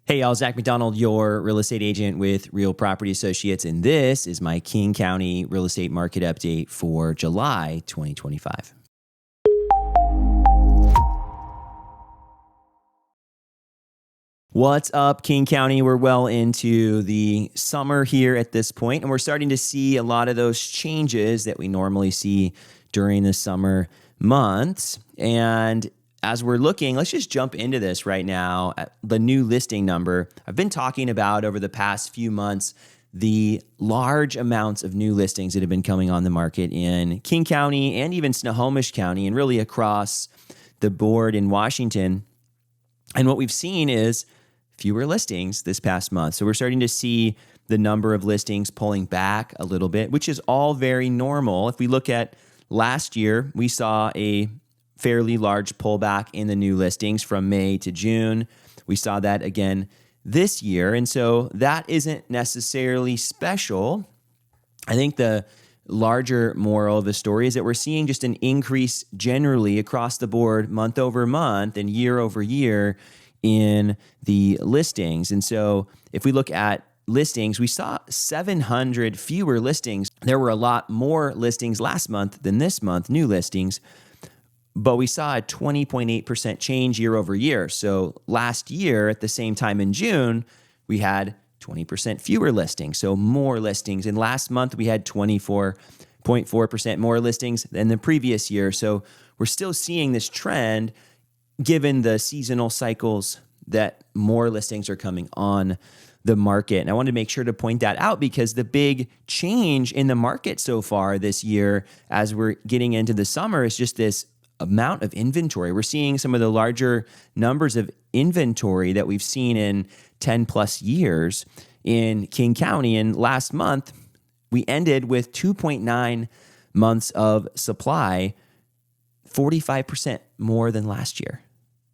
Hey, y'all, Zach McDonald, your real estate agent with Real Property Associates, and this is my King County real estate market update for July 2025. What's up, King County? We're well into the summer here at this point, and we're starting to see a lot of those changes that we normally see during the summer months. And as we're looking, let's just jump into this right now at the new listing number. I've been talking about over the past few months the large amounts of new listings that have been coming on the market in King County and even Snohomish County and really across the board in Washington. And what we've seen is fewer listings this past month. So we're starting to see the number of listings pulling back a little bit, which is all very normal. If we look at last year, we saw a fairly large pullback in the new listings from May to June. We saw that again this year. And so that isn't necessarily special. I think the larger moral of the story is that we're seeing just an increase generally across the board month over month and year over year in the listings. And so if we look at listings, we saw 700 fewer listings. There were a lot more listings last month than this month, new listings, but we saw a 20.8% change year over year. So last year at the same time in June, we had 20% fewer listings, so more listings. And last month we had 24.4% more listings than the previous year. So we're still seeing this trend given the seasonal cycles that more listings are coming on the market. And I wanted to make sure to point that out because the big change in the market so far this year as we're getting into the summer is just this amount of inventory. We're seeing some of the larger numbers of inventory that we've seen in 10 plus years in King County. And last month, we ended with 2.9 months of supply, 45% more than last year,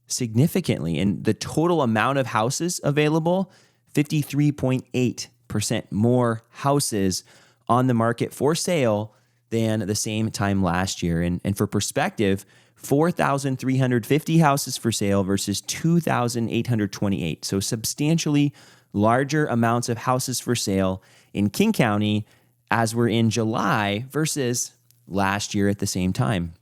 significantly. And the total amount of houses available, 53.8% more houses on the market for sale than the same time last year. And for perspective, 4,350 houses for sale versus 2,828. So substantially larger amounts of houses for sale in King County as we're in July versus last year at the same time.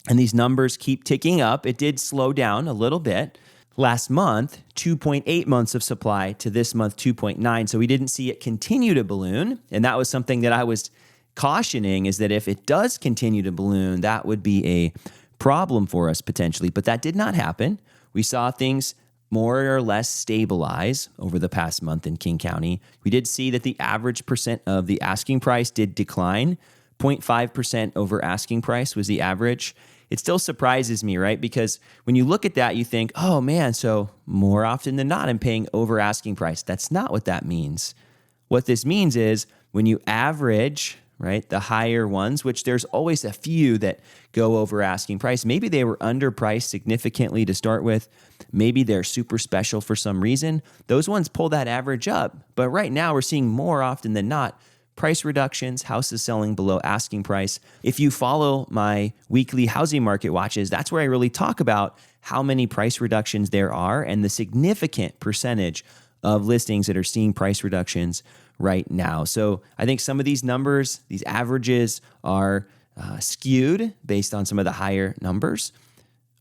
And these numbers keep ticking up. It did slow down a little bit. Last month, 2.8 months of supply to this month, 2.9. So we didn't see it continue to balloon. And that was something that I was cautioning, is that if it does continue to balloon, that would be a problem for us potentially. But that did not happen. We saw things more or less stabilize over the past month in King County. We did see that the average percent of the asking price did decline. 0.5% over asking price was the average. It still surprises me, right? Because when you look at that, you think, oh man, so more often than not, I'm paying over asking price. That's not what that means. What this means is when you average, right, the higher ones, which there's always a few that go over asking price. Maybe they were underpriced significantly to start with. Maybe they're super special for some reason. Those ones pull that average up. But right now we're seeing more often than not price reductions, houses selling below asking price. If you follow my weekly housing market watches, that's where I really talk about how many price reductions there are and the significant percentage of listings that are seeing price reductions right now. So I think some of these numbers, these averages are skewed based on some of the higher numbers.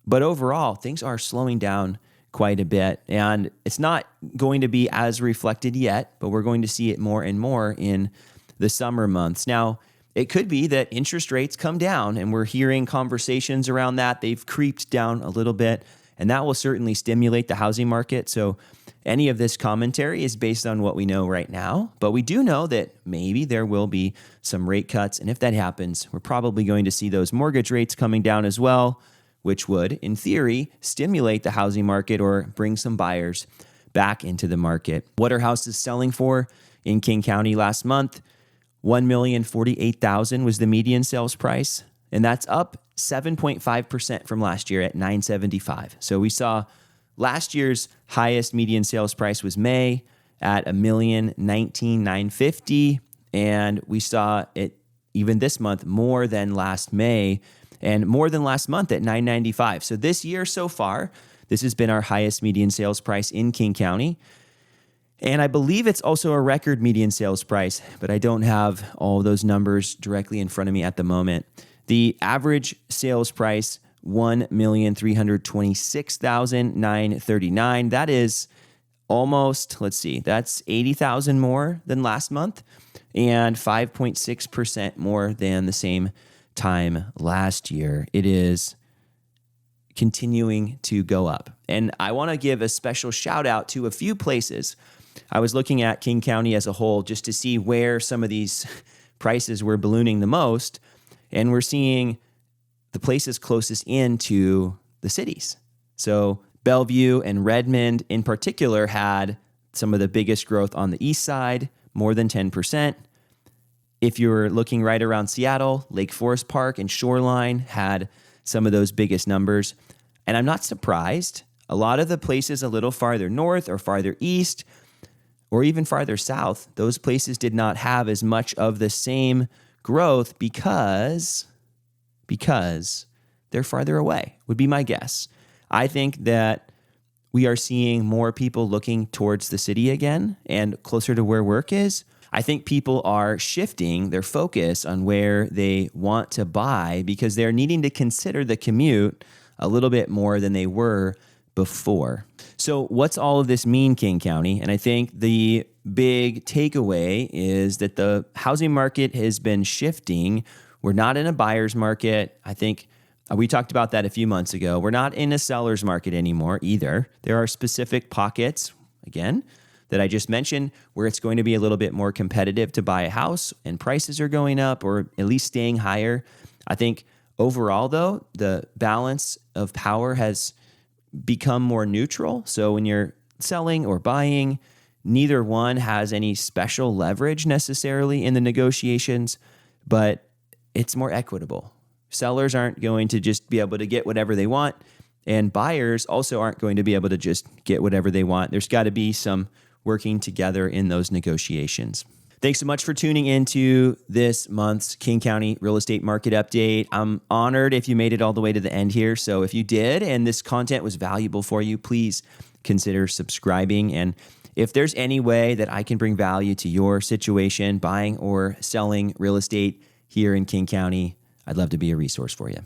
But overall, things are slowing down quite a bit. And it's not going to be as reflected yet, but we're going to see it more and more in the summer months. Now, it could be that interest rates come down, and we're hearing conversations around that. They've creeped down a little bit, and that will certainly stimulate the housing market. So any of this commentary is based on what we know right now, but we do know that maybe there will be some rate cuts. And if that happens, we're probably going to see those mortgage rates coming down as well, which would, in theory, stimulate the housing market or bring some buyers back into the market. What are houses selling for in King County last month? $1,048,000 was the median sales price, and that's up 7.5% from last year at $975,000. So we saw last year's highest median sales price was May at $1,019,950, and we saw it even this month more than last May and more than last month at $995,000. So this year so far, This has been our highest median sales price in King County. And I believe it's also a record median sales price, but I don't have all those numbers directly in front of me at the moment. The average sales price, $1,326,939. That is almost, that's 80,000 more than last month and 5.6% more than the same time last year. It is continuing to go up. And I want to give a special shout out to a few places. I was looking at King County as a whole just to see where some of these prices were ballooning the most. And we're seeing the places closest into the cities. So Bellevue and Redmond in particular had some of the biggest growth on the east side, more than 10%. If you're looking right around Seattle, Lake Forest Park and Shoreline had some of those biggest numbers. And I'm not surprised. A lot of the places a little farther north or farther east or even farther south, those places did not have as much of the same growth because they're farther away, would be my guess. I think that we are seeing more people looking towards the city again and closer to where work is. I think people are shifting their focus on where they want to buy because they're needing to consider the commute a little bit more than they were before. So what's all of this mean, King County? And I think the big takeaway is that the housing market has been shifting. We're not in a buyer's market. I think we talked about that a few months ago. We're not in a seller's market anymore either. There are specific pockets, again, that I just mentioned where it's going to be a little bit more competitive to buy a house and prices are going up or at least staying higher. I think overall, though, the balance of power has become more neutral. So when you're selling or buying, neither one has any special leverage necessarily in the negotiations, but it's more equitable. Sellers aren't going to just be able to get whatever they want, and buyers also aren't going to be able to just get whatever they want. There's got to be some working together in those negotiations. Thanks so much for tuning into this month's King County Real Estate Market Update. I'm honored if you made it all the way to the end here. So if you did and this content was valuable for you, please consider subscribing. And if there's any way that I can bring value to your situation, buying or selling real estate here in King County, I'd love to be a resource for you.